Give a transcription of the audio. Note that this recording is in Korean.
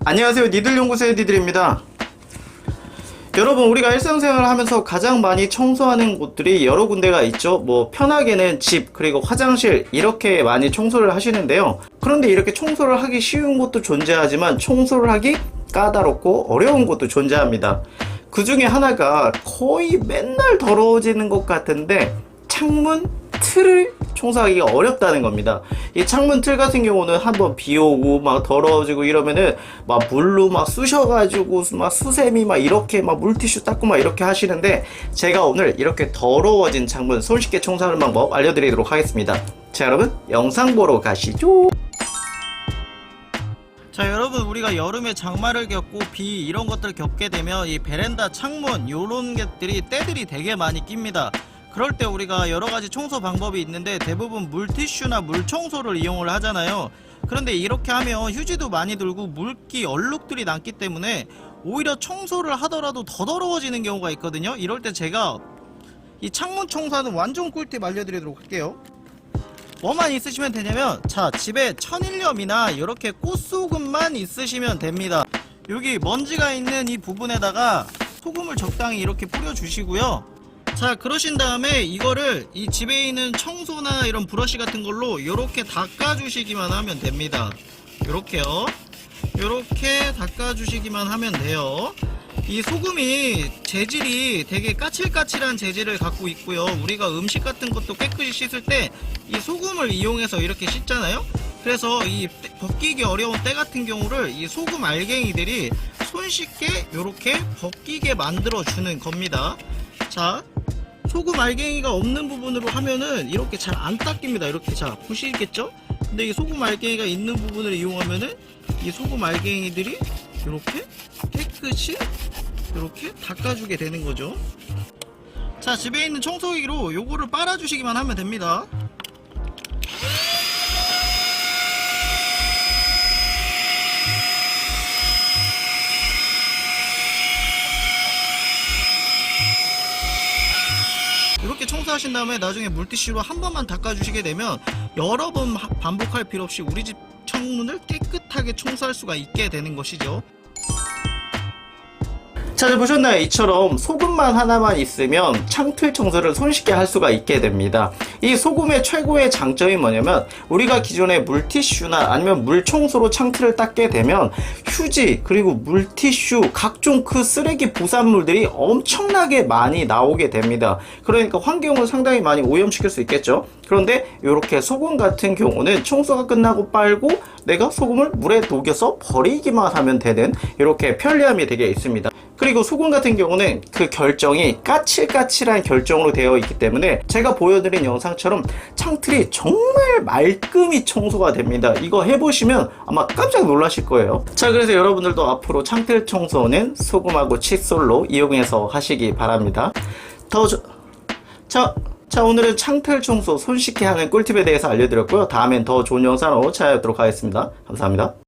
안녕하세요, 니들연구소의 니들입니다. 여러분, 우리가 일상생활을 하면서 가장 많이 청소하는 곳들이 여러 군데가 있죠. 뭐 편하게는 집, 그리고 화장실, 이렇게 많이 청소를 하시는데요. 그런데 이렇게 청소를 하기 쉬운 곳도 존재하지만 청소를 하기 까다롭고 어려운 곳도 존재합니다. 그 중에 하나가 거의 맨날 더러워지는 것 같은데 창문 틀을 청소하기가 어렵다는 겁니다. 이 창문 틀 같은 경우는 한번 비 오고 막 더러워지고 이러면은 막 물로 막 쑤셔가지고 막 수세미 막 이렇게 막 물티슈 닦고 막 이렇게 하시는데, 제가 오늘 이렇게 더러워진 창문 손쉽게 청소하는 방법 알려드리도록 하겠습니다. 자, 여러분 영상 보러 가시죠. 자, 여러분, 우리가 여름에 장마를 겪고 비 이런 것들 겪게 되면 이 베란다 창문 요런 것들이 때들이 되게 많이 낍니다. 그럴 때 우리가 여러가지 청소 방법이 있는데 대부분 물티슈나 물청소를 이용을 하잖아요. 그런데 이렇게 하면 휴지도 많이 들고 물기 얼룩들이 남기 때문에 오히려 청소를 하더라도 더 더러워지는 경우가 있거든요. 이럴 때 제가 이 창문 청소하는 완전 꿀팁 알려드리도록 할게요. 뭐만 있으시면 되냐면, 자, 집에 천일염이나 이렇게 꽃소금만 있으시면 됩니다. 여기 먼지가 있는 이 부분에다가 소금을 적당히 이렇게 뿌려주시고요. 자, 그러신 다음에 이거를 이 집에 있는 청소나 이런 브러쉬 같은 걸로 이렇게 닦아주시기만 하면 됩니다. 요렇게요. 요렇게 닦아주시기만 하면 돼요. 이 소금이 재질이 되게 까칠까칠한 재질을 갖고 있고요. 우리가 음식 같은 것도 깨끗이 씻을 때 이 소금을 이용해서 이렇게 씻잖아요. 그래서 이 벗기기 어려운 때 같은 경우를 이 소금 알갱이들이 손쉽게 이렇게 벗기게 만들어 주는 겁니다. 자, 소금 알갱이가 없는 부분으로 하면은 이렇게 잘 안 닦입니다. 이렇게, 자, 보시겠죠? 근데 이 소금 알갱이가 있는 부분을 이용하면은 이 소금 알갱이들이 이렇게 깨끗이 이렇게 닦아주게 되는 거죠. 자, 집에 있는 청소기로 요거를 빨아주시기만 하면 됩니다. 이렇게 청소하신 다음에 나중에 물티슈로 한 번만 닦아주시게 되면 여러 번 반복할 필요 없이 우리 집 창문을 깨끗하게 청소할 수가 있게 되는 것이죠. 자, 보셨나요? 이처럼 소금만 하나만 있으면 창틀 청소를 손쉽게 할 수가 있게 됩니다. 이 소금의 최고의 장점이 뭐냐면, 우리가 기존에 물티슈나 아니면 물청소로 창틀을 닦게 되면 휴지, 그리고 물티슈, 각종 그 쓰레기 부산물들이 엄청나게 많이 나오게 됩니다. 그러니까 환경을 상당히 많이 오염시킬 수 있겠죠. 그런데 이렇게 소금 같은 경우는 청소가 끝나고 빨고 내가 소금을 물에 녹여서 버리기만 하면 되는 이렇게 편리함이 되게 있습니다. 그리고 소금 같은 경우는 그 결정이 까칠까칠한 결정으로 되어 있기 때문에 제가 보여드린 영상처럼 창틀이 정말 말끔히 청소가 됩니다. 이거 해보시면 아마 깜짝 놀라실 거예요. 자, 그래서 여러분들도 앞으로 창틀 청소는 소금하고 칫솔로 이용해서 하시기 바랍니다. 자, 오늘은 창틀 청소 손쉽게 하는 꿀팁에 대해서 알려드렸고요. 다음엔 더 좋은 영상으로 찾아뵙도록 하겠습니다. 감사합니다.